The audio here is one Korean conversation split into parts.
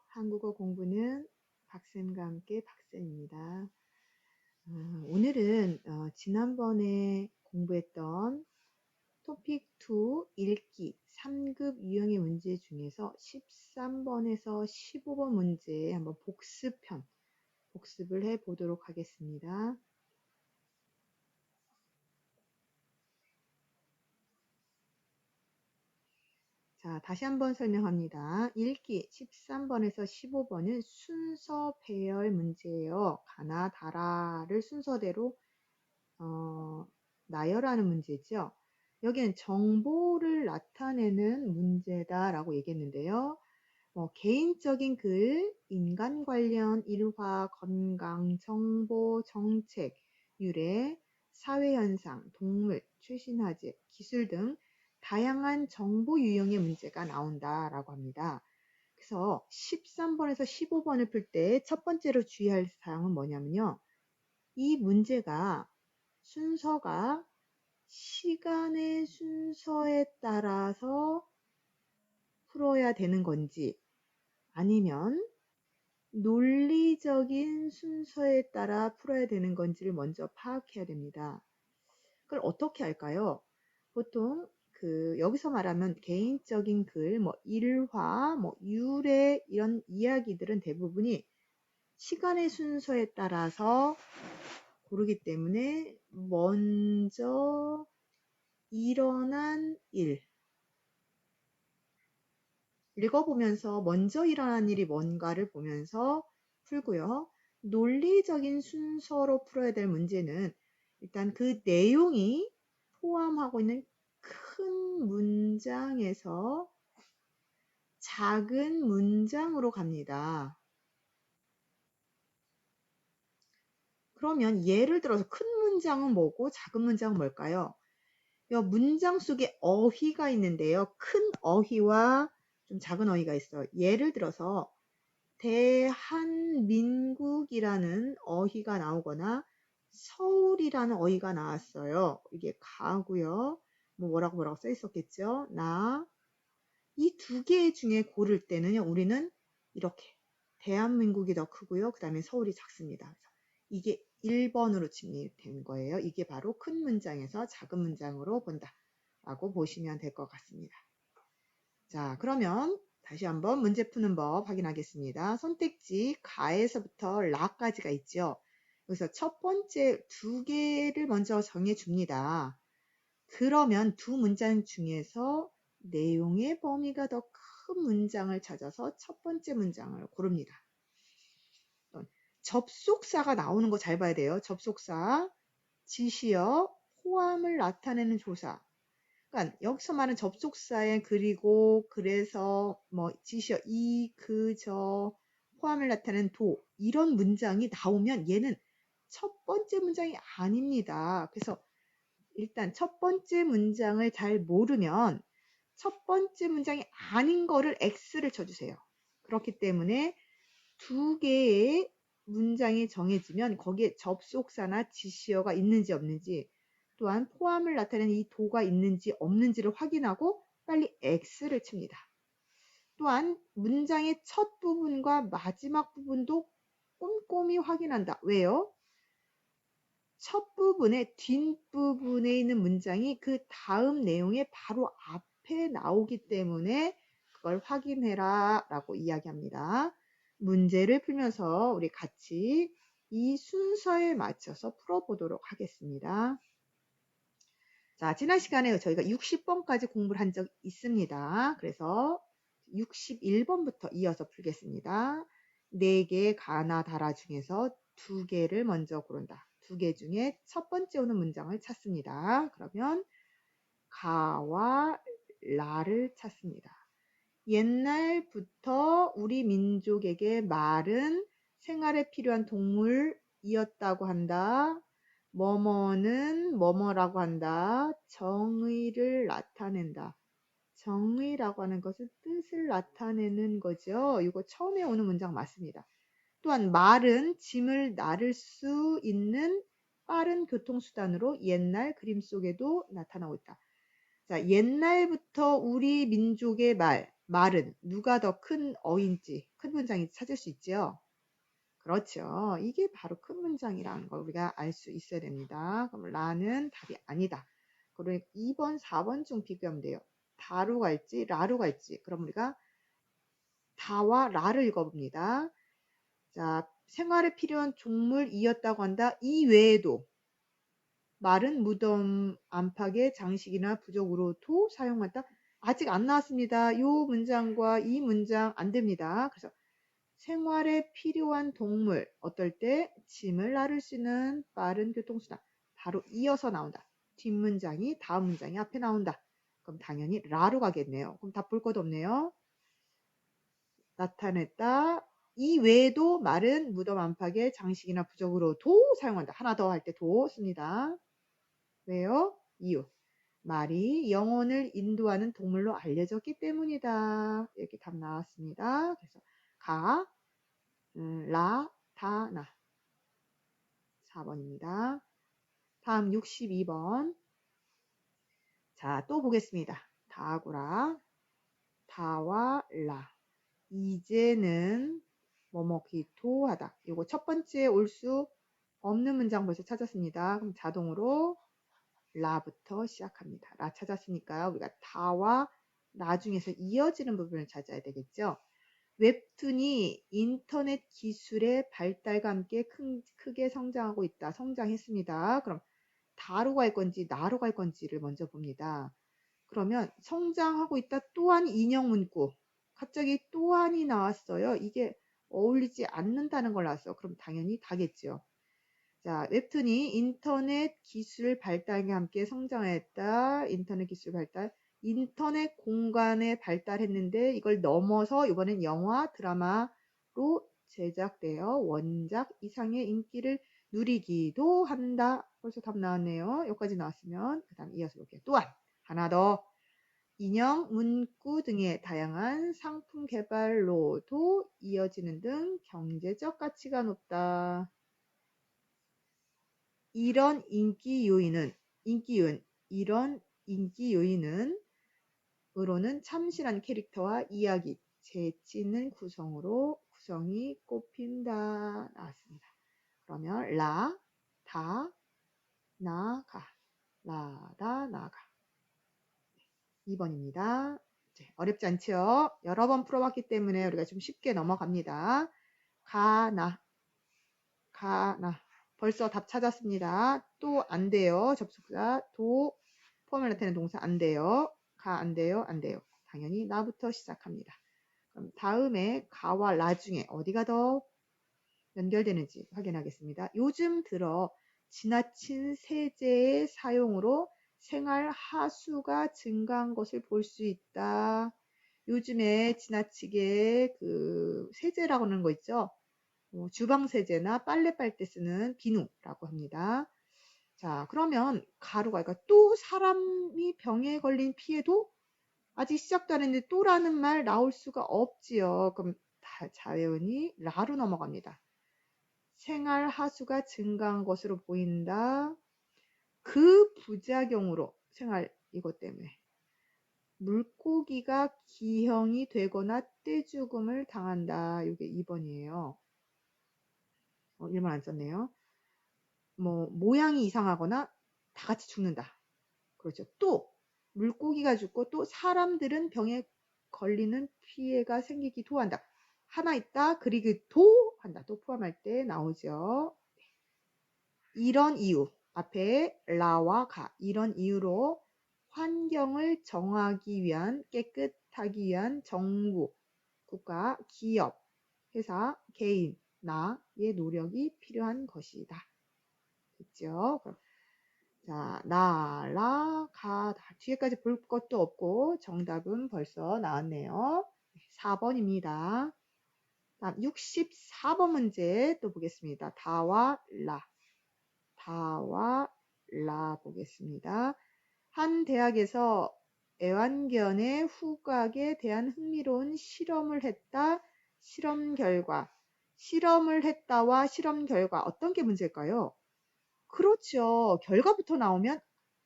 한국어 공부는 박쌤과 함께 박쌤입니다. 오늘은 지난번에 공부했던 토픽 2 읽기 3급 유형의 문제 중에서 13번에서 15번 문제 한번 복습을 해 보도록 하겠습니다. 자, 다시 한번 설명합니다. 읽기 13번에서 15번은 순서 배열 문제예요. 가나 다라를 순서대로 나열하는 문제죠. 여기는 정보를 나타내는 문제다라고 얘기했는데요. 개인적인 글, 인간 관련 일화, 건강, 정보, 정책, 유래, 사회현상, 동물, 최신 화제, 기술 등 다양한 정보 유형의 문제가 나온다라고 합니다. 그래서 13번에서 15번을 풀 때 첫 번째로 주의할 사항은 뭐냐면요. 이 문제가 순서가 시간의 순서에 따라서 풀어야 되는 건지 아니면 논리적인 순서에 따라 풀어야 되는 건지를 먼저 파악해야 됩니다. 그걸 어떻게 할까요? 보통 여기서 말하면 개인적인 글, 일화, 유래 이런 이야기들은 대부분이 시간의 순서에 따라서 고르기 때문에 먼저 일어난 일, 읽어보면서 먼저 일어난 일이 뭔가를 보면서 풀고요. 논리적인 순서로 풀어야 될 문제는 일단 그 내용이 포함하고 있는 큰 문장에서 작은 문장으로 갑니다. 그러면 예를 들어서 큰 문장은 뭐고 작은 문장은 뭘까요? 이 문장 속에 어휘가 있는데요. 큰 어휘와 좀 작은 어휘가 있어요. 예를 들어서 대한민국이라는 어휘가 나오거나 서울이라는 어휘가 나왔어요. 이게 가고요. 뭐라고 써 있었겠죠? 이 두 개 중에 고를 때는요. 우리는 이렇게 대한민국이 더 크고요. 그 다음에 서울이 작습니다. 이게 1번으로 정리된 거예요. 이게 바로 큰 문장에서 작은 문장으로 본다 라고 보시면 될 것 같습니다. 자, 그러면 다시 한번 문제 푸는 법 확인하겠습니다. 선택지 가에서부터 라까지가 있죠. 여기서 첫 번째 두 개를 먼저 정해줍니다. 그러면 두 문장 중에서 내용의 범위가 더 큰 문장을 찾아서 첫 번째 문장을 고릅니다. 접속사가 나오는 거 잘 봐야 돼요. 접속사, 지시어, 호함을 나타내는 조사. 그러니까 여기서 말하는 접속사에 그리고 그래서 지시어 저 호함을 나타내는 도 이런 문장이 나오면 얘는 첫 번째 문장이 아닙니다. 그래서 일단 첫 번째 문장을 잘 모르면 첫 번째 문장이 아닌 거를 X를 쳐주세요. 그렇기 때문에 두 개의 문장이 정해지면 거기에 접속사나 지시어가 있는지 없는지 또한 포함을 나타내는 이 도가 있는지 없는지를 확인하고 빨리 X를 칩니다. 또한 문장의 첫 부분과 마지막 부분도 꼼꼼히 확인한다. 왜요? 첫 부분의 뒷부분에 있는 문장이 그 다음 내용의 바로 앞에 나오기 때문에 그걸 확인해라 라고 이야기합니다. 문제를 풀면서 우리 같이 이 순서에 맞춰서 풀어보도록 하겠습니다. 자, 지난 시간에 저희가 60번까지 공부를 한 적 있습니다. 그래서 61번부터 이어서 풀겠습니다. 4개 가나 다라 중에서 2개를 먼저 고른다. 2개 중에 첫 번째 오는 문장을 찾습니다. 그러면 가와 라를 찾습니다. 옛날부터 우리 민족에게 말은 생활에 필요한 동물이었다고 한다. 뭐뭐는 뭐뭐라고 한다. 정의를 나타낸다. 정의라고 하는 것은 뜻을 나타내는 거죠. 이거 처음에 오는 문장 맞습니다. 또한 말은 짐을 나를 수 있는 빠른 교통수단으로 옛날 그림 속에도 나타나고 있다. 자, 옛날부터 우리 민족의 말, 말은 누가 더 큰 어인지, 큰 문장인지 찾을 수 있죠. 그렇죠. 이게 바로 큰 문장이라는 걸 우리가 알 수 있어야 됩니다. 그럼 라는 답이 아니다. 그리고 2번, 4번 중 비교하면 돼요. 다로 갈지, 라로 갈지. 그럼 우리가 다와 라를 읽어봅니다. 자, 생활에 필요한 종물이었다고 한다. 이 외에도 말은 무덤 안팎의 장식이나 부적으로도 사용한다. 아직 안 나왔습니다. 요 문장과 이 문장 안 됩니다. 그래서 생활에 필요한 동물, 어떨 때 짐을 나를 수 있는 빠른 교통수단. 바로 이어서 나온다. 뒷문장이 다음 문장이 앞에 나온다. 그럼 당연히 라로 가겠네요. 그럼 답 볼 것 없네요. 나타냈다. 이 외에도 말은 무덤 안팎의 장식이나 부적으로도 사용한다. 하나 더 할 때 도 씁니다. 왜요? 이유. 말이 영혼을 인도하는 동물로 알려졌기 때문이다. 이렇게 답 나왔습니다. 그래서 가, 라, 다, 나. 4번입니다. 다음 62번. 자, 또 보겠습니다. 다구라, 다와 라. 이제는 뭐뭐기도 하다. 이거 첫 번째 올 수 없는 문장 벌써 찾았습니다. 그럼 자동으로 라부터 시작합니다. 라 찾았으니까요. 우리가 다와 라 중에서 이어지는 부분을 찾아야 되겠죠. 웹툰이 인터넷 기술의 발달과 함께 크게 성장하고 있다. 성장했습니다. 그럼 다로 갈 건지 나로 갈 건지를 먼저 봅니다. 그러면 성장하고 있다 또한 인형 문구. 갑자기 또한이 나왔어요. 이게 어울리지 않는다는 걸 나왔어. 그럼 당연히 다겠죠. 자, 웹툰이 인터넷 기술 발달과 함께 성장했다. 인터넷 기술 발달. 인터넷 공간에 발달했는데 이걸 넘어서 이번엔 영화, 드라마로 제작되어 원작 이상의 인기를 누리기도 한다. 벌써 답 나왔네요. 여기까지 나왔으면 그 다음 이어서 볼게요. 또한 하나 더. 인형, 문구 등의 다양한 상품 개발로도 이어지는 등 경제적 가치가 높다. 이런 인기 요인은 으로는 참신한 캐릭터와 이야기, 재치 있는 구성이 꼽힌다. 나왔습니다. 그러면 라, 다, 나, 가. 라, 다, 나, 가. 2번입니다. 어렵지 않죠? 여러 번 풀어봤기 때문에 우리가 좀 쉽게 넘어갑니다. 가, 나. 벌써 답 찾았습니다. 또 안 돼요. 접속사, 포함을 나타내는 동사 안 돼요. 가 안 돼요. 안 돼요. 당연히 나부터 시작합니다. 그럼 다음에 가와 라 중에 어디가 더 연결되는지 확인하겠습니다. 요즘 들어 지나친 세제의 사용으로 생활 하수가 증가한 것을 볼 수 있다. 요즘에 지나치게 그 세제라고 하는 거 있죠. 주방 세제나 빨래 빨 때 쓰는 비누라고 합니다. 자, 그러면 가루가 그러니까 또 사람이 병에 걸린 피해도 아직 시작도 안 했는데 또라는 말 나올 수가 없지요. 그럼 자연히 라로 넘어갑니다. 생활 하수가 증가한 것으로 보인다. 그 부작용으로 생활 이것 때문에 물고기가 기형이 되거나 떼죽음을 당한다. 이게 2번이에요. 1번 안 썼네요. 모양이 이상하거나 다 같이 죽는다. 그렇죠. 또 물고기가 죽고 또 사람들은 병에 걸리는 피해가 생기기도 한다. 하나 있다. 그리기도 한다. 또 포함할 때 나오죠. 이런 이유. 앞에 라와 가. 이런 이유로 환경을 정하기 위한 깨끗하기 위한 정부, 국가, 기업, 회사, 개인, 나의 노력이 필요한 것이다. 됐죠? 자, 나, 라, 가, 뒤에까지 볼 것도 없고 정답은 벌써 나왔네요. 4번입니다. 다음 64번 문제 또 보겠습니다. 다와 라 보겠습니다. 한 대학에서 애완견의 후각에 대한 흥미로운 실험을 했다. 실험을 했다와 실험 결과 어떤 게 문제일까요? 그렇죠. 결과부터 나오면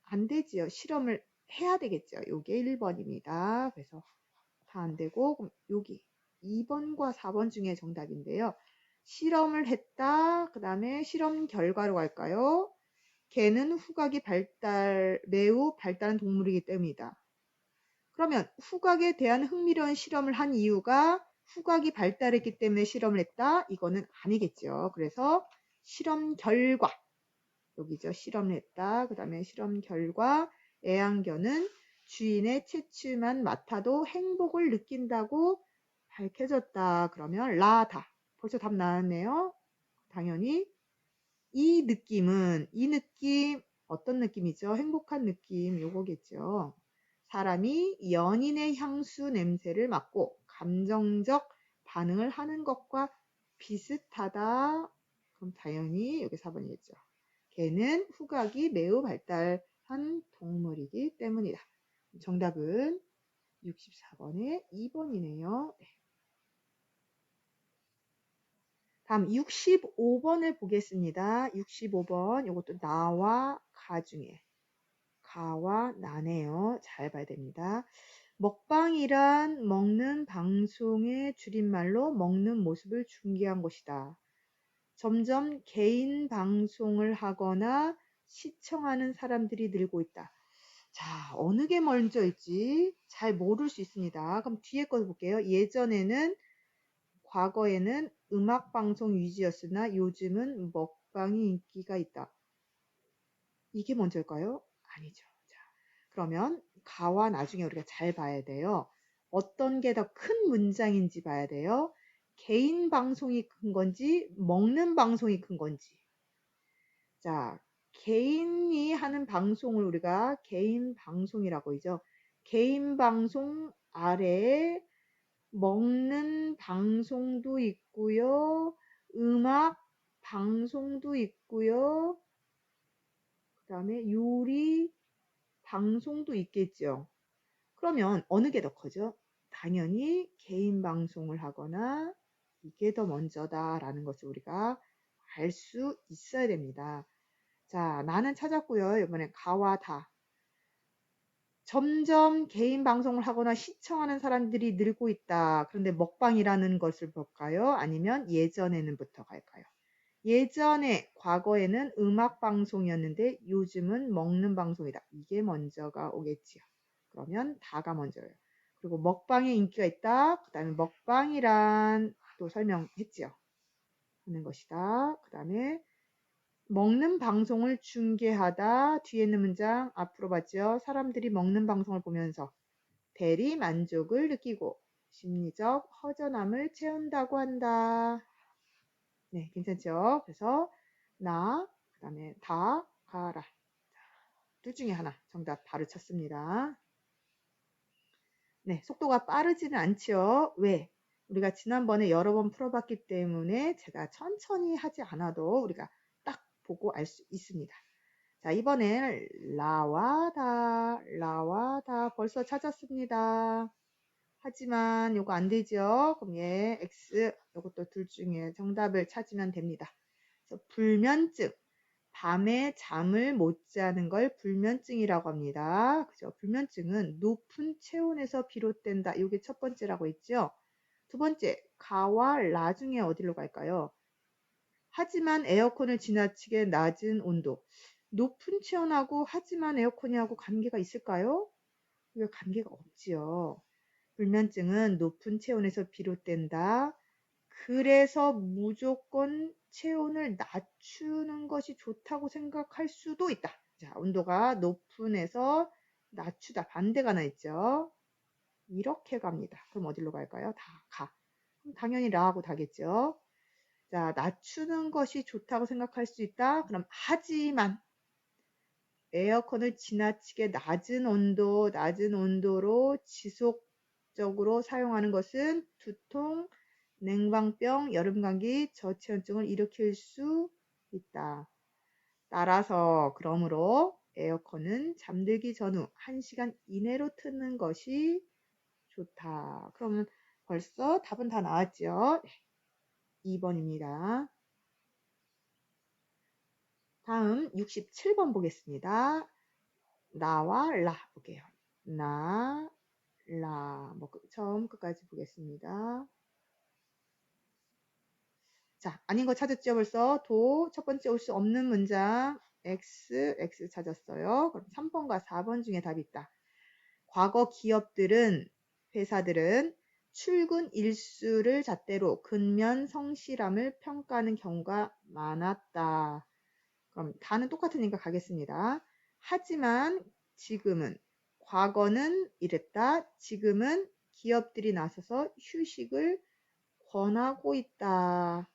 안 되지요. 실험을 해야 되겠죠. 요게 1번입니다. 그래서 다 안 되고, 그럼 여기 2번과 4번 중에 정답인데요. 실험을 했다. 그 다음에 실험 결과로 갈까요? 개는 후각이 매우 발달한 동물이기 때문이다. 그러면 후각에 대한 흥미로운 실험을 한 이유가 후각이 발달했기 때문에 실험을 했다? 이거는 아니겠죠. 그래서 실험 결과, 여기죠. 실험을 했다. 그 다음에 실험 결과, 애완견은 주인의 채취만 맡아도 행복을 느낀다고 밝혀졌다. 그러면 라다. 벌써 답 나왔네요. 당연히 이 느낌 어떤 느낌이죠? 행복한 느낌 요거겠죠. 사람이 연인의 향수 냄새를 맡고 감정적 반응을 하는 것과 비슷하다. 그럼 당연히 여기 4번이겠죠. 개는 후각이 매우 발달한 동물이기 때문이다. 정답은 64번의 2번이네요. 다음 65번을 보겠습니다. 65번 이것도 나와 가 중에 가와 나네요. 잘 봐야 됩니다. 먹방이란 먹는 방송의 줄임말로 먹는 모습을 중계한 것이다. 점점 개인 방송을 하거나 시청하는 사람들이 늘고 있다. 자, 어느 게 먼저일지 잘 모를 수 있습니다. 그럼 뒤에 거 볼게요. 과거에는 음악방송 위주였으나 요즘은 먹방이 인기가 있다. 이게 먼저일까요? 아니죠. 자, 그러면 가와 나중에 우리가 잘 봐야 돼요. 어떤 게 더 큰 문장인지 봐야 돼요. 개인 방송이 큰 건지 먹는 방송이 큰 건지. 자, 개인이 하는 방송을 우리가 개인 방송이라고 하죠. 개인 방송 아래에 먹는 방송도 있고요. 음악 방송도 있고요. 그 다음에 요리 방송도 있겠죠. 그러면 어느 게 더 커죠? 당연히 개인 방송을 하거나 이게 더 먼저다라는 것을 우리가 알 수 있어야 됩니다. 자, 나는 찾았고요. 이번에 가와 다. 점점 개인 방송을 하거나 시청하는 사람들이 늘고 있다. 그런데 먹방이라는 것을 볼까요? 아니면 예전에는부터 갈까요? 과거에는 음악 방송이었는데 요즘은 먹는 방송이다. 이게 먼저가 오겠지요. 그러면 다가 먼저예요. 그리고 먹방에 인기가 있다. 그 다음에 먹방이란 또 설명했지요. 하는 것이다. 그 다음에 먹는 방송을 중계하다. 뒤에 있는 문장 앞으로 봤죠. 사람들이 먹는 방송을 보면서 대리 만족을 느끼고 심리적 허전함을 채운다고 한다. 네, 괜찮죠? 그래서 그 다음에 다, 가라. 둘 중에 하나 정답 바로 쳤습니다. 네, 속도가 빠르지는 않죠. 왜? 우리가 지난번에 여러 번 풀어봤기 때문에 제가 천천히 하지 않아도 우리가 딱 보고 알 수 있습니다. 자, 이번엔 라와다 벌써 찾았습니다. 하지만 요거 안 되죠. 그럼 X 요것도 둘 중에 정답을 찾으면 됩니다. 그래서 불면증, 밤에 잠을 못 자는 걸 불면증이라고 합니다. 그죠? 불면증은 높은 체온에서 비롯된다. 이게 첫 번째라고 했죠. 두 번째, 가와 라 중에 어디로 갈까요? 하지만 에어컨을 지나치게 낮은 온도. 높은 체온하고 하지만 에어컨이하고 관계가 있을까요? 왜 관계가 없지요. 불면증은 높은 체온에서 비롯된다. 그래서 무조건 체온을 낮추는 것이 좋다고 생각할 수도 있다. 자, 온도가 높은에서 낮추다. 반대가 나 있죠. 이렇게 갑니다. 그럼 어디로 갈까요? 다 가. 그럼 당연히 라하고 다겠죠. 자, 낮추는 것이 좋다고 생각할 수 있다. 그럼 하지만 에어컨을 지나치게 낮은 온도로 지속적으로 사용하는 것은 두통, 냉방병, 여름감기, 저체온증을 일으킬 수 있다. 따라서 그러므로 에어컨은 잠들기 전후 1시간 이내로 트는 것이 좋다. 그러면 벌써 답은 다 나왔죠? 2번입니다. 다음 67번 보겠습니다. 나와 라 볼게요. 나, 라. 뭐 처음 끝까지 보겠습니다. 자, 아닌 거 찾았죠 벌써? 도 첫 번째 올 수 없는 문장 X 찾았어요. 그럼 3번과 4번 중에 답이 있다. 과거 기업들은 회사들은 출근 일수를 잣대로 근면 성실함을 평가하는 경우가 많았다. 그럼 다는 똑같으니까 가겠습니다. 하지만 지금은 과거는 이랬다. 지금은 기업들이 나서서 휴식을 권하고 있다.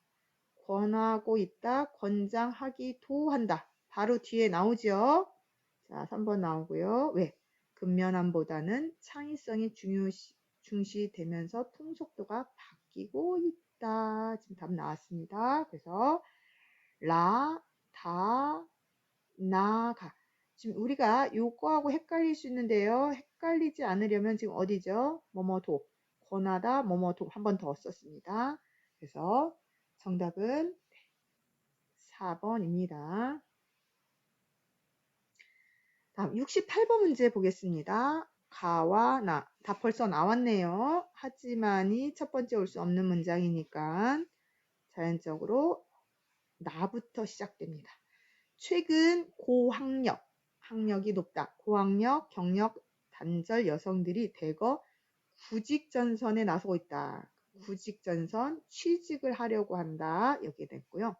권하고 있다. 권장하기도 한다. 바로 뒤에 나오죠. 자, 3번 나오고요. 왜? 근면함보다는 창의성이 중시되면서 통속도가 바뀌고 있다. 지금 답 나왔습니다. 그래서 라, 다, 나, 가. 지금 우리가 요거하고 헷갈릴 수 있는데요. 헷갈리지 않으려면 지금 어디죠? 뭐뭐도, 권하다, 뭐뭐도 한 번 더 썼습니다. 그래서 정답은 4번입니다. 다음 68번 문제 보겠습니다. 가와 나. 다 벌써 나왔네요. 하지만이 첫 번째 올 수 없는 문장이니까 자연적으로 나부터 시작됩니다. 최근 고학력, 학력이 높다. 고학력, 경력, 단절 여성들이 대거 구직전선에 나서고 있다. 구직전선, 취직을 하려고 한다. 여기에 됐고요.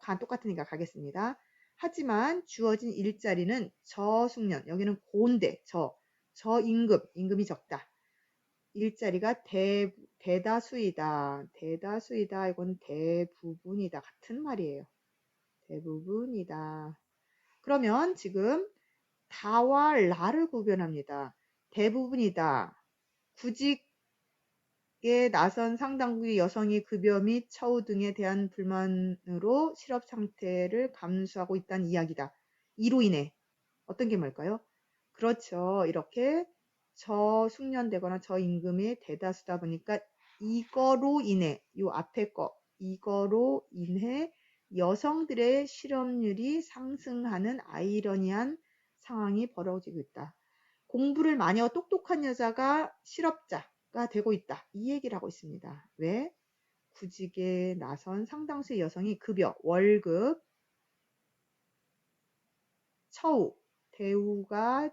간 똑같으니까 가겠습니다. 하지만 주어진 일자리는 저숙련, 여기는 고인데, 저임금, 임금이 적다. 일자리가 대다수이다. 대다수이다. 이건 대부분이다. 같은 말이에요. 대부분이다. 그러면 지금 다와 라를 구별합니다. 대부분이다. 구직에 나선 상당부의 여성이 급여 및 처우 등에 대한 불만으로 실업 상태를 감수하고 있다는 이야기다. 이로 인해 어떤 게 뭘까요? 그렇죠. 이렇게 저숙련되거나 저임금의 대다수다 보니까 이거로 인해 요 앞에 거 이거로 인해 여성들의 실업률이 상승하는 아이러니한 상황이 벌어지고 있다. 공부를 많이 하고 똑똑한 여자가 실업자가 되고 있다. 이 얘기를 하고 있습니다. 왜? 구직에 나선 상당수의 여성이 급여, 월급, 처우, 대우가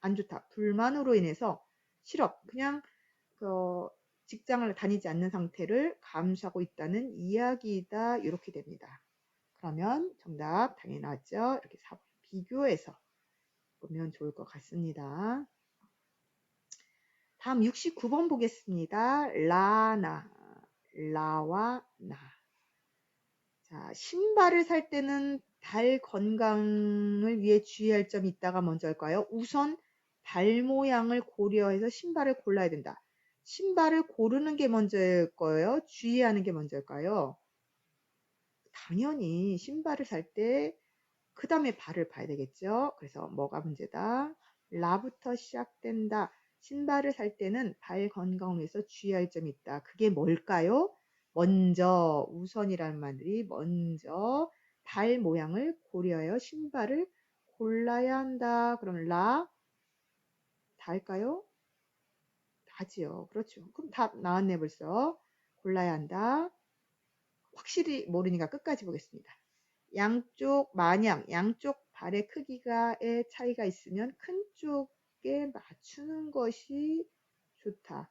안 좋다. 불만으로 인해서 실업, 그냥 직장을 다니지 않는 상태를 감수하고 있다는 이야기이다. 이렇게 됩니다. 그러면 정답 당연히 나왔죠. 이렇게 비교해서 보면 좋을 것 같습니다. 다음 69번 보겠습니다. 라와 나. 자, 신발을 살 때는 발 건강을 위해 주의할 점이 있다가 먼저 할까요? 우선 발 모양을 고려해서 신발을 골라야 된다. 신발을 고르는 게 먼저일 거예요? 주의하는 게 먼저일까요? 당연히 신발을 살 때 그 다음에 발을 봐야 되겠죠. 그래서 뭐가 문제다? 라부터 시작된다. 신발을 살 때는 발 건강을 위해서 주의할 점이 있다. 그게 뭘까요? 먼저, 우선이라는 말이 먼저 발 모양을 고려하여 신발을 골라야 한다. 그럼 라, 다일까요? 다지요. 그렇죠. 그럼 답 나왔네 벌써. 골라야 한다. 확실히 모르니까 끝까지 보겠습니다. 양쪽 발의 크기가의 차이가 있으면 큰 쪽에 맞추는 것이 좋다.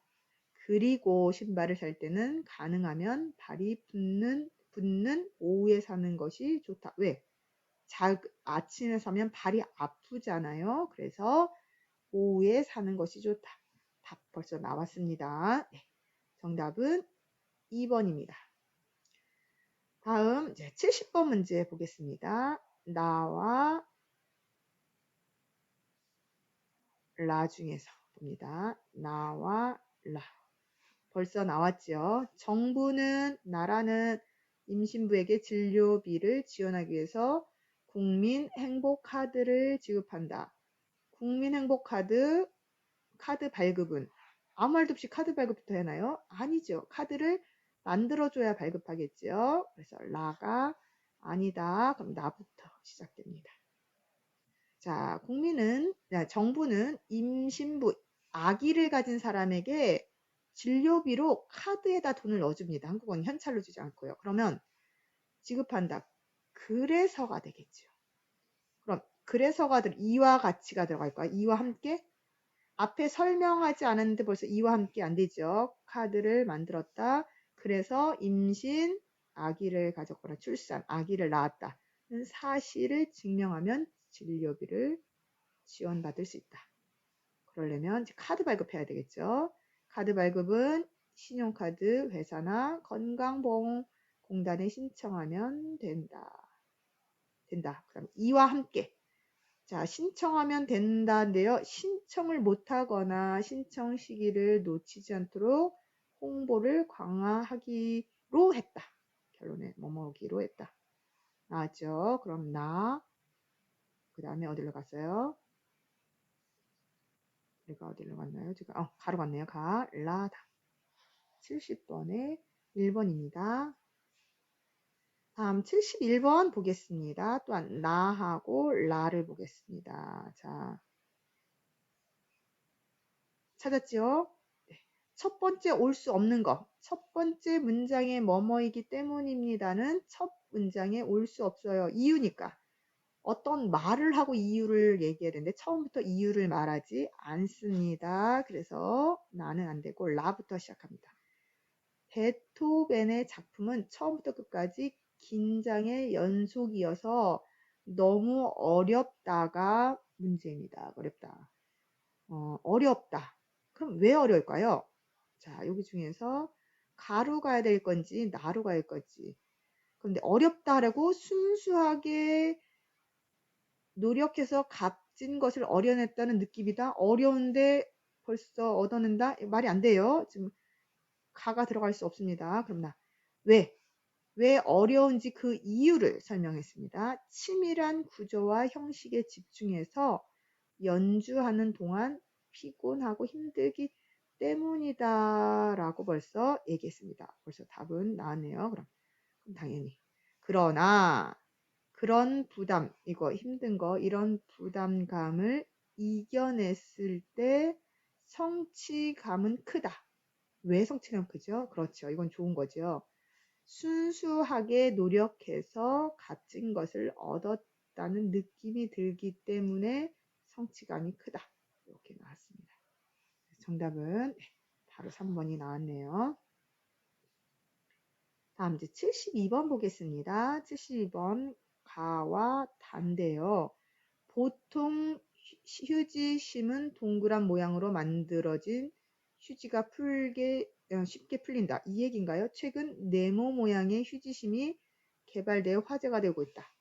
그리고 신발을 살 때는 가능하면 발이 붙는 오후에 사는 것이 좋다. 왜? 아침에 사면 발이 아프잖아요. 그래서 오후에 사는 것이 좋다. 답 벌써 나왔습니다. 네, 정답은 2번입니다. 다음 이제 70번 문제 보겠습니다. 나와 라 중에서 봅니다. 나와 라. 벌써 나왔죠. 정부는 나라는 임신부에게 진료비를 지원하기 위해서 국민행복카드를 지급한다. 국민행복카드 카드 발급은 아무 말도 없이 카드 발급부터 하나요? 아니죠. 카드를 만들어줘야 발급하겠죠. 그래서 라가 아니다. 그럼 나부터 시작됩니다. 자, 정부는 임신부, 아기를 가진 사람에게 진료비로 카드에다 돈을 넣어줍니다. 한국은 현찰로 주지 않고요. 그러면 지급한다. 그래서가 되겠죠. 그럼 그래서가 이와 같이가 들어갈까요? 이와 함께? 앞에 설명하지 않았는데 벌써 이와 함께 안 되죠. 카드를 만들었다. 그래서 임신, 아기를 가졌거나 출산, 아기를 낳았다는 사실을 증명하면 진료비를 지원받을 수 있다. 그러려면 이제 카드 발급해야 되겠죠. 카드 발급은 신용카드 회사나 건강보험공단에 신청하면 된다. 그다음 이와 함께. 자, 신청하면 된다인데요. 신청을 못하거나 신청 시기를 놓치지 않도록 홍보를 강화하기로 했다. 결론에 뭐뭐기로 했다. 나왔죠? 그럼 그 다음에 어디로 갔어요? 내가 어디로 갔나요? 지금 가로 갔네요. 라다. 70번에 1번입니다. 다음 71번 보겠습니다. 또한 나하고 라를 보겠습니다. 자, 찾았죠? 네. 첫 번째 올 수 없는 거. 첫 번째 문장에 뭐뭐이기 때문입니다는 첫 문장에 올 수 없어요. 이유니까. 어떤 말을 하고 이유를 얘기해야 되는데 처음부터 이유를 말하지 않습니다. 그래서 나는 안 되고 라부터 시작합니다. 베토벤의 작품은 처음부터 끝까지 긴장의 연속이어서 너무 어렵다가 문제입니다. 어렵다. 그럼 왜 어려울까요? 자, 여기 중에서 가로 가야 될 건지 나로 가야 될 건지. 그런데 어렵다라고 순수하게 노력해서 값진 것을 얻어냈다는 느낌이다. 어려운데 벌써 얻어낸다? 말이 안 돼요. 지금 가가 들어갈 수 없습니다. 그럼 왜 어려운지 그 이유를 설명했습니다. 치밀한 구조와 형식에 집중해서 연주하는 동안 피곤하고 힘들기 때문이다 라고 벌써 얘기했습니다. 벌써 답은 나왔네요. 그럼 당연히. 그러나 그런 부담, 이거 힘든 거, 이런 부담감을 이겨냈을 때 성취감은 크다. 왜 성취감 크죠? 그렇죠. 이건 좋은 거죠. 순수하게 노력해서 값진 것을 얻었다는 느낌이 들기 때문에 성취감이 크다. 이렇게 나왔습니다. 정답은 바로 3번이 나왔네요. 다음 이제 72번 보겠습니다. 72번 가와 단데요. 보통 휴지심은 동그란 모양으로 만들어진 휴지가 쉽게 풀린다. 이 얘기인가요? 최근 네모 모양의 휴지심이 개발되어 화제가 되고 있다.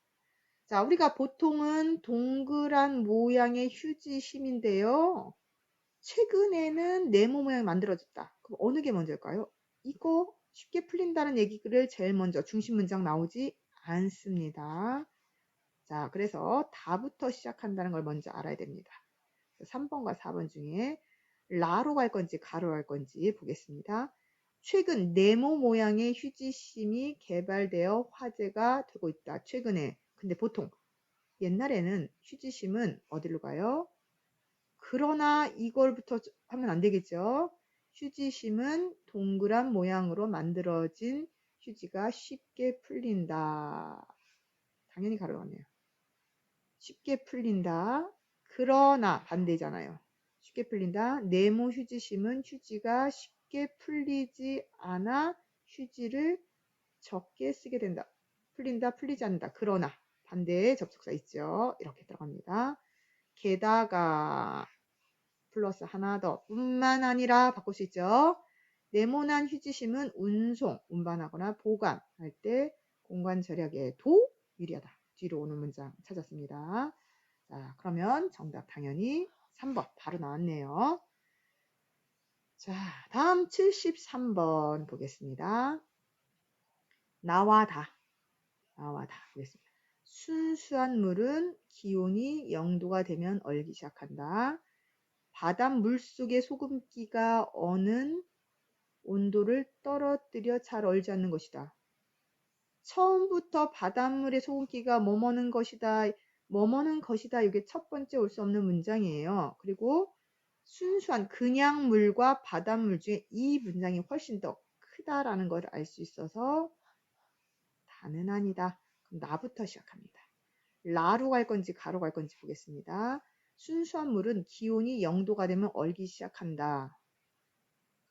자, 우리가 보통은 동그란 모양의 휴지심인데요. 최근에는 네모 모양이 만들어졌다. 그럼 어느 게 먼저일까요? 이거 쉽게 풀린다는 얘기를 제일 먼저 중심 문장 나오지 않습니다. 자, 그래서 다부터 시작한다는 걸 먼저 알아야 됩니다. 3번과 4번 중에 라로 갈 건지 가로 갈 건지 보겠습니다. 최근 네모 모양의 휴지심이 개발되어 화제가 되고 있다. 최근에. 근데 보통 옛날에는 휴지심은 어디로 가요? 그러나 이걸부터 하면 안 되겠죠. 휴지심은 동그란 모양으로 만들어진 휴지가 쉽게 풀린다. 당연히 가로 갔네요. 쉽게 풀린다. 그러나 반대잖아요. 쉽게 풀린다. 네모 휴지심은 휴지가 쉽게 풀리지 않아 휴지를 적게 쓰게 된다. 풀린다, 풀리지 않는다. 그러나 반대의 접속사 있죠. 이렇게 들어갑니다. 게다가 플러스 하나 더 뿐만 아니라 바꿀 수 있죠. 네모난 휴지심은 운반하거나 보관할 때 공간 절약에도 유리하다. 뒤로 오는 문장 찾았습니다. 자, 그러면 정답 당연히 3번 바로 나왔네요. 자, 다음 73번 보겠습니다. 나와 다 보겠습니다. 순수한 물은 기온이 0도가 되면 얼기 시작한다. 바닷물 속의 소금기가 어는 온도를 떨어뜨려 잘 얼지 않는 것이다. 처음부터 바닷물의 소금기가 머무는 것이다. 이게 첫 번째 올 수 없는 문장이에요. 그리고 순수한 그냥 물과 바닷물 중에 이 문장이 훨씬 더 크다라는 걸 알 수 있어서 다는 아니다. 그럼 나부터 시작합니다. 라로 갈 건지 가로 갈 건지 보겠습니다. 순수한 물은 기온이 0도가 되면 얼기 시작한다.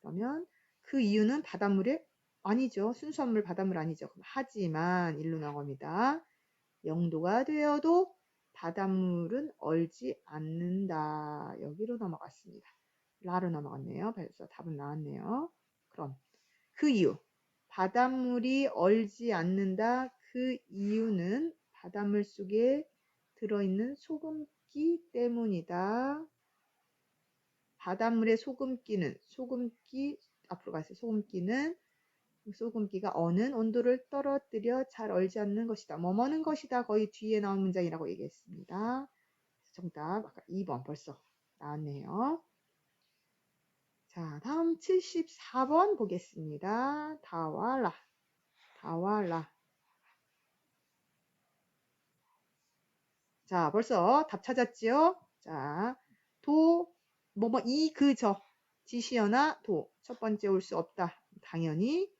그러면 그 이유는 바닷물에 아니죠. 순수한 물 바닷물 아니죠. 하지만 일로 나옵니다. 0도가 되어도 바닷물은 얼지 않는다. 여기로 넘어갔습니다. 라로 넘어갔네요. 벌써 답은 나왔네요. 그럼 그 이유. 바닷물이 얼지 않는다. 그 이유는 바닷물 속에 들어있는 소금기 때문이다. 바닷물의 소금기 앞으로 가세요. 소금기가 어는 온도를 떨어뜨려 잘 얼지 않는 것이다. 머무는 것이다. 거의 뒤에 나온 문장이라고 얘기했습니다. 정답 아까 2번 벌써 나왔네요. 자, 다음 74번 보겠습니다. 다와라. 자, 벌써 답 찾았지요? 자, 지시어나 도. 첫 번째 올 수 없다. 당연히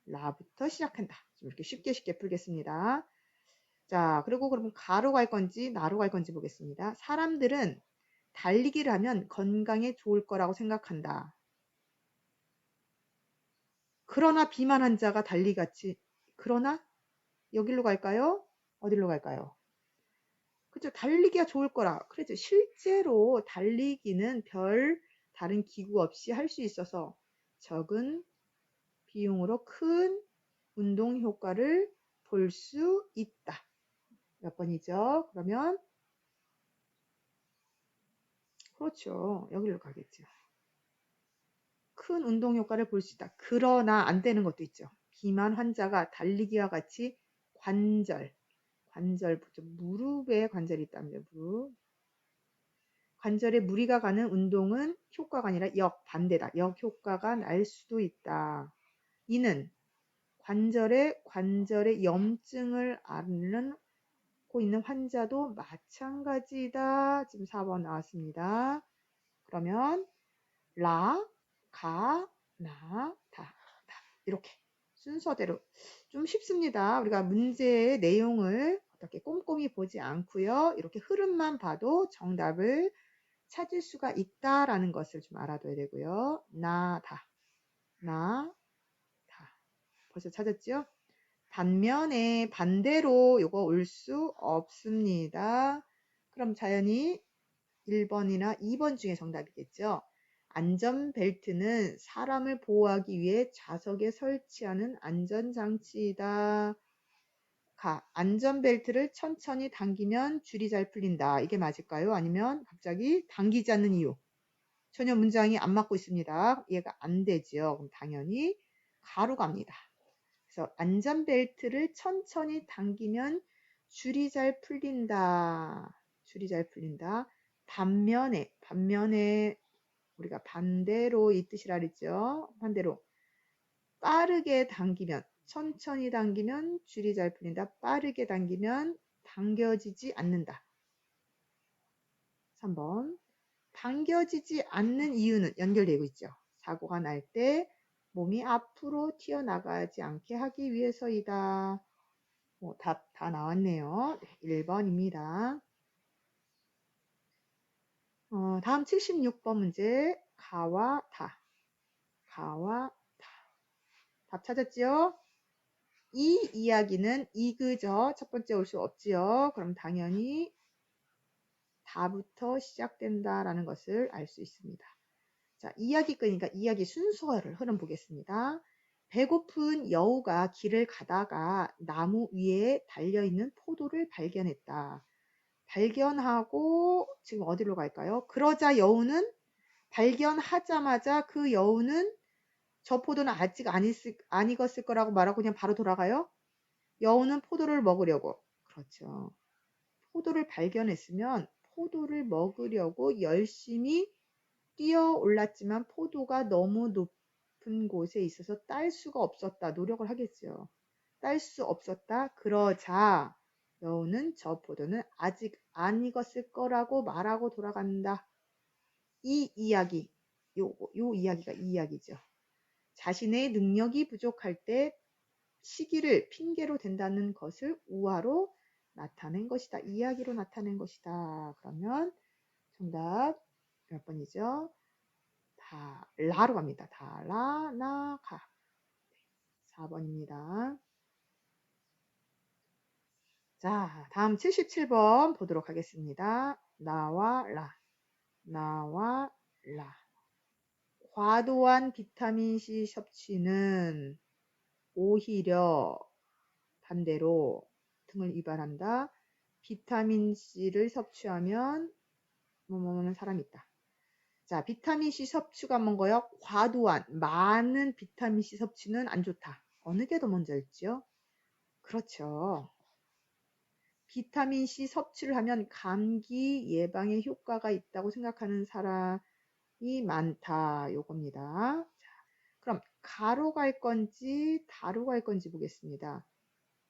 라부터 시작한다. 좀 이렇게 쉽게 풀겠습니다. 자, 그리고 그럼 가로 갈 건지 나로 갈 건지 보겠습니다. 사람들은 달리기를 하면 건강에 좋을 거라고 생각한다. 그러나 비만 환자가 그러나 여기로 갈까요? 어디로 갈까요? 그죠? 달리기가 좋을 거라. 그렇죠. 실제로 달리기는 별 다른 기구 없이 할 수 있어서 적은 비용으로 큰 운동 효과를 볼 수 있다. 몇 번이죠? 그러면 그렇죠. 여기로 가겠죠. 큰 운동 효과를 볼 수 있다. 그러나 안 되는 것도 있죠. 비만 환자가 달리기와 같이 무릎에 관절이 있답니다. 관절에 무리가 가는 운동은 효과가 아니라 반대다. 역효과가 날 수도 있다. 이는 관절에 염증을 앓고 있는 환자도 마찬가지다. 지금 4번 나왔습니다. 그러면 라, 가, 나, 다 이렇게 순서대로 좀 쉽습니다. 우리가 문제의 내용을 어떻게 꼼꼼히 보지 않고요. 이렇게 흐름만 봐도 정답을 찾을 수가 있다라는 것을 좀 알아둬야 되고요. 나, 다. 벌써 찾았죠? 반대로 요거 올 수 없습니다. 그럼 자연히 1번이나 2번 중에 정답이겠죠? 안전벨트는 사람을 보호하기 위해 좌석에 설치하는 안전장치이다. 안전벨트를 천천히 당기면 줄이 잘 풀린다. 이게 맞을까요? 아니면 갑자기 당기지 않는 이유. 전혀 문장이 안 맞고 있습니다. 얘가 안 되죠. 그럼 당연히 가로 갑니다. 그래서 안전벨트를 천천히 당기면 줄이 잘 풀린다. 반면에 우리가 반대로 이 뜻이라 그랬죠. 반대로 빠르게 당기면 천천히 당기면 줄이 잘 풀린다. 빠르게 당기면 당겨지지 않는다. 3번 당겨지지 않는 이유는 연결되고 있죠. 사고가 날 때 몸이 앞으로 튀어나가지 않게 하기 위해서이다. 답 다 나왔네요. 1번입니다. 다음 76번 문제 가와 다. 답 찾았지요? 이 이야기는 이그저 첫 번째 올 수 없지요. 그럼 당연히 다부터 시작된다라는 것을 알 수 있습니다. 자, 이야기 끄니까 이야기 순서를 흐름 보겠습니다. 배고픈 여우가 길을 가다가 나무 위에 달려있는 포도를 발견했다. 발견하고 지금 어디로 갈까요? 그러자 여우는 발견하자마자 그 여우는 저 포도는 아직 안 익었을 거라고 말하고 그냥 바로 돌아가요? 여우는 포도를 먹으려고. 그렇죠. 포도를 발견했으면 포도를 먹으려고 열심히 뛰어 올랐지만 포도가 너무 높은 곳에 있어서 딸 수가 없었다. 노력을 하겠죠. 딸 수 없었다. 그러자 여우는 저 포도는 아직 안 익었을 거라고 말하고 돌아간다. 이 이야기, 요 이야기가 이 이야기죠. 자신의 능력이 부족할 때 시기를 핑계로 댄다는 것을 우화로 나타낸 것이다. 이야기로 나타낸 것이다. 그러면 정답 몇 번이죠? 라로 갑니다. 가. 4번입니다. 자, 다음 77번 보도록 하겠습니다. 나와 라. 과도한 비타민C 섭취는 오히려 반대로 등을 위반한다. 비타민C를 섭취하면 뭐뭐는 사람이 있다. 자, 비타민C 섭취가 뭔가요? 과도한, 많은 비타민C 섭취는 안 좋다. 어느 게 더 먼저였죠? 그렇죠. 비타민C 섭취를 하면 감기 예방에 효과가 있다고 생각하는 사람이 많다. 요겁니다. 자, 그럼 가로 갈 건지 다로 갈 건지 보겠습니다.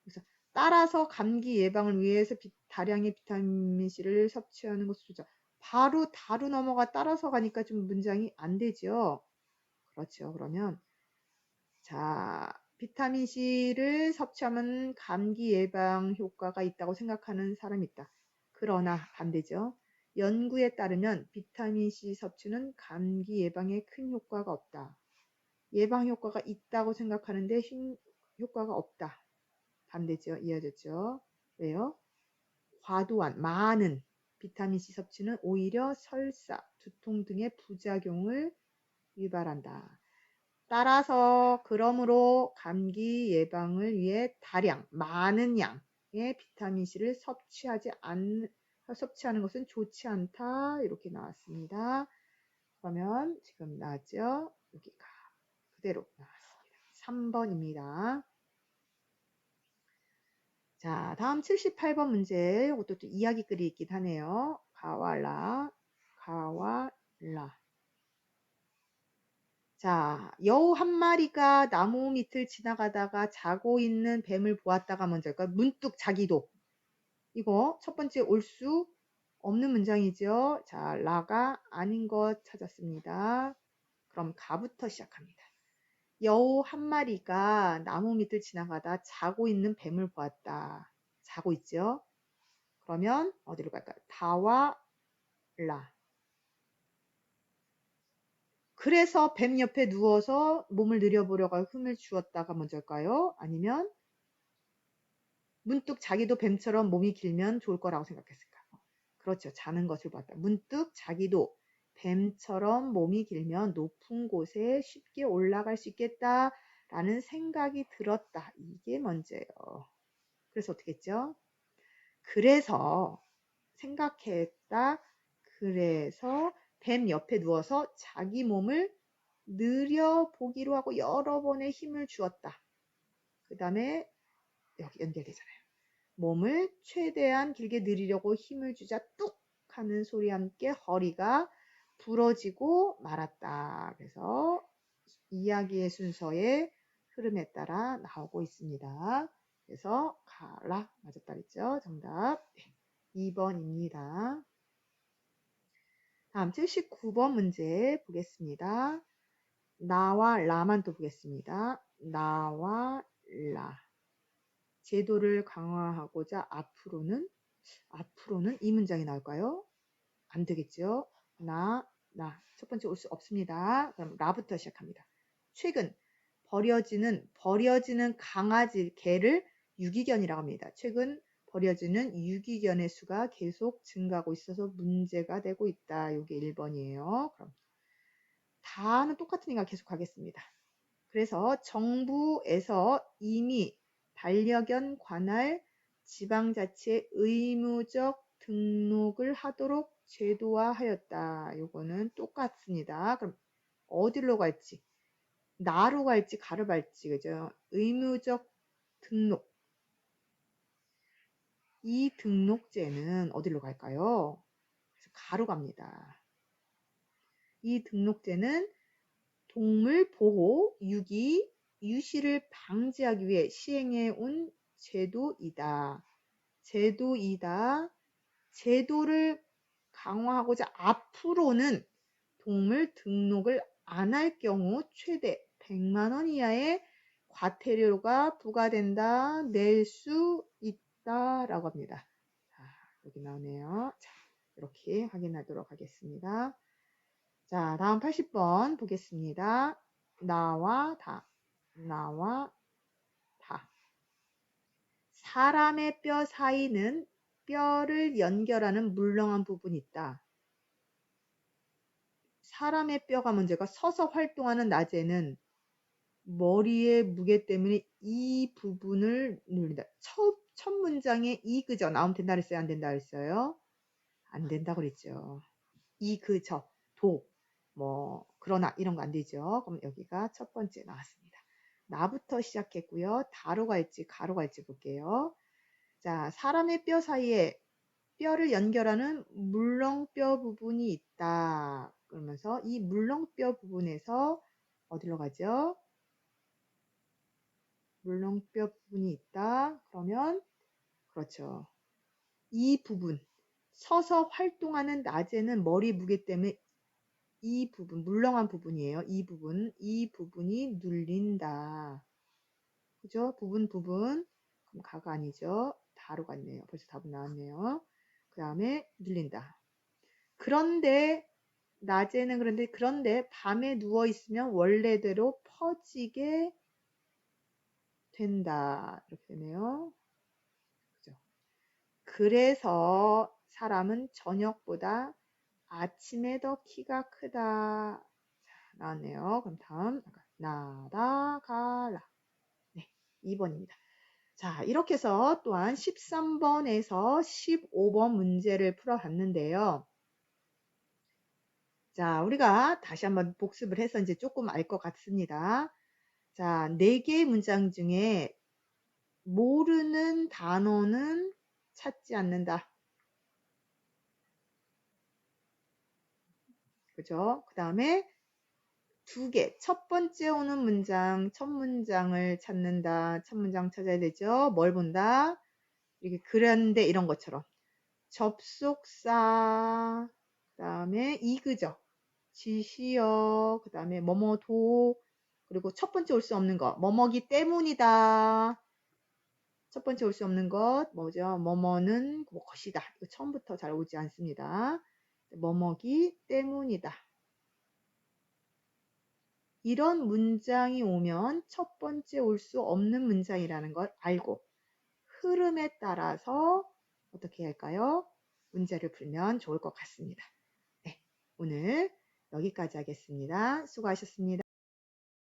그래서 따라서 감기 예방을 위해서 다량의 비타민C를 섭취하는 것이 좋죠. 바로 다로 넘어가 따라서 가니까 좀 문장이 안 되죠. 그렇죠. 그러면 자, 비타민C를 섭취하면 감기 예방 효과가 있다고 생각하는 사람이 있다. 그러나 반대죠. 연구에 따르면 비타민C 섭취는 감기 예방에 큰 효과가 없다. 예방 효과가 있다고 생각하는데 효과가 없다. 반대죠. 이어졌죠. 왜요? 과도한, 많은 비타민C 섭취는 오히려 설사, 두통 등의 부작용을 유발한다. 따라서 그러므로 감기 예방을 위해 다량, 많은 양의 비타민C를 섭취하는 것은 좋지 않다. 이렇게 나왔습니다. 그러면 지금 나왔죠? 여기가 그대로 나왔습니다. 3번입니다. 자, 다음 78번 문제. 이것도 또 이야기글이 있긴 하네요. 가와라. 자, 여우 한 마리가 나무 밑을 지나가다가 자고 있는 뱀을 보았다가 먼저일까요? 문득 자기도. 이거 첫 번째 올 수 없는 문장이죠. 자, 라가 아닌 것 찾았습니다. 그럼 가부터 시작합니다. 여우 한 마리가 나무 밑을 지나가다 자고 있는 뱀을 보았다. 자고 있죠? 그러면 어디로 갈까요? 다와 라. 그래서 뱀 옆에 누워서 몸을 늘여보려고 힘을 주었다가 먼저일까요? 아니면 문득 자기도 뱀처럼 몸이 길면 좋을 거라고 생각했을까? 그렇죠. 자는 것을 봤다. 문득 자기도 뱀처럼 몸이 길면 높은 곳에 쉽게 올라갈 수 있겠다라는 생각이 들었다. 이게 먼저예요. 그래서 어떻게 했죠? 그래서 생각했다. 그래서 뱀 옆에 누워서 자기 몸을 느려보기로 하고 여러 번의 힘을 주었다. 그 다음에 여기 연결되잖아요. 몸을 최대한 길게 늘리려고 힘을 주자 뚝 하는 소리와 함께 허리가 부러지고 말았다. 그래서 이야기의 순서의 흐름에 따라 나오고 있습니다. 그래서 가라 맞았다 그랬죠. 정답 2번입니다. 다음 79번 문제 보겠습니다. 나와 라만 또 보겠습니다. 나와 라. 제도를 강화하고자 앞으로는 이 문장이 나올까요? 안 되겠죠? 나. 첫 번째 올 수 없습니다. 그럼 라부터 시작합니다. 최근 버려지는 강아지, 개를 유기견이라고 합니다. 최근 버려지는 유기견의 수가 계속 증가하고 있어서 문제가 되고 있다. 이게 1번이에요. 그럼 다는 똑같으니까 계속 하겠습니다. 그래서 정부에서 이미 반려견 관할 지방자치에 의무적 등록을 하도록 제도화하였다. 요거는 똑같습니다. 그럼 어디로 갈지, 나로 갈지 가로 갈지, 그죠? 의무적 등록. 이 등록제는 어디로 갈까요? 그래서 가로 갑니다. 이 등록제는 동물 보호, 유기, 유실을 방지하기 위해 시행해 온 제도이다. 제도를 강화하고자 앞으로는 보험을 등록을 안 할 경우 최대 100만 원 이하의 과태료가 부과된다. 낼 수 있다라고 합니다. 자, 여기 나오네요. 자, 이렇게 확인하도록 하겠습니다. 자, 다음 80번 보겠습니다. 나와 다. 나와 다. 사람의 뼈 사이는 뼈를 연결하는 물렁한 부분이 있다. 사람의 뼈가 문제가 서서 활동하는 낮에는 머리의 무게 때문에 이 부분을 누른다. 첫 문장에 이 그저 나오면 된다 그랬어요? 안 된다 그랬어요? 안 된다 그랬죠. 이 그저 도 뭐 그러나 이런 거 안 되죠. 그럼 여기가 첫 번째 나왔습니다. 나부터 시작했고요. 다로 갈지 가로 갈지 볼게요. 자, 사람의 뼈 사이에 뼈를 연결하는 물렁뼈 부분이 있다. 그러면서 이 물렁뼈 부분에서 어디로 가죠? 물렁뼈 부분이 있다. 그러면 그렇죠. 이 부분 서서 활동하는 낮에는 머리 무게 때문에 이 부분 물렁한 부분이에요. 이 부분이 눌린다. 그죠? 부분 그럼 가가 아니죠. 다로 갔네요. 벌써 답은 나왔네요. 그 다음에 눌린다. 그런데 낮에는 그런데 밤에 누워 있으면 원래대로 퍼지게 된다. 이렇게 되네요. 그죠? 그래서 사람은 저녁보다 아침에 더 키가 크다. 자, 나왔네요. 그럼 다음 나다가라. 네, 2번입니다. 자, 이렇게 해서 또한 13번에서 15번 문제를 풀어봤는데요. 자, 우리가 다시 한번 복습을 해서 이제 조금 알 것 같습니다. 자, 4개의 문장 중에 모르는 단어는 찾지 않는다. 그죠? 그 다음에 2개. 첫 번째 오는 문장, 첫 문장을 찾는다. 첫 문장 찾아야 되죠? 뭘 본다? 이렇게 그런데 이런 것처럼. 접속사, 그 다음에 이그저, 지시어, 그 다음에 뭐뭐도, 그리고 첫 번째 올 수 없는 거, 뭐뭐기 때문이다. 첫 번째 올 수 없는 것, 뭐죠? 뭐뭐는 것이다. 이거 처음부터 잘 오지 않습니다. 뭐뭐기 때문이다. 이런 문장이 오면 첫 번째 올 수 없는 문장이라는 걸 알고 흐름에 따라서 어떻게 할까요? 문제를 풀면 좋을 것 같습니다. 네, 오늘 여기까지 하겠습니다. 수고하셨습니다.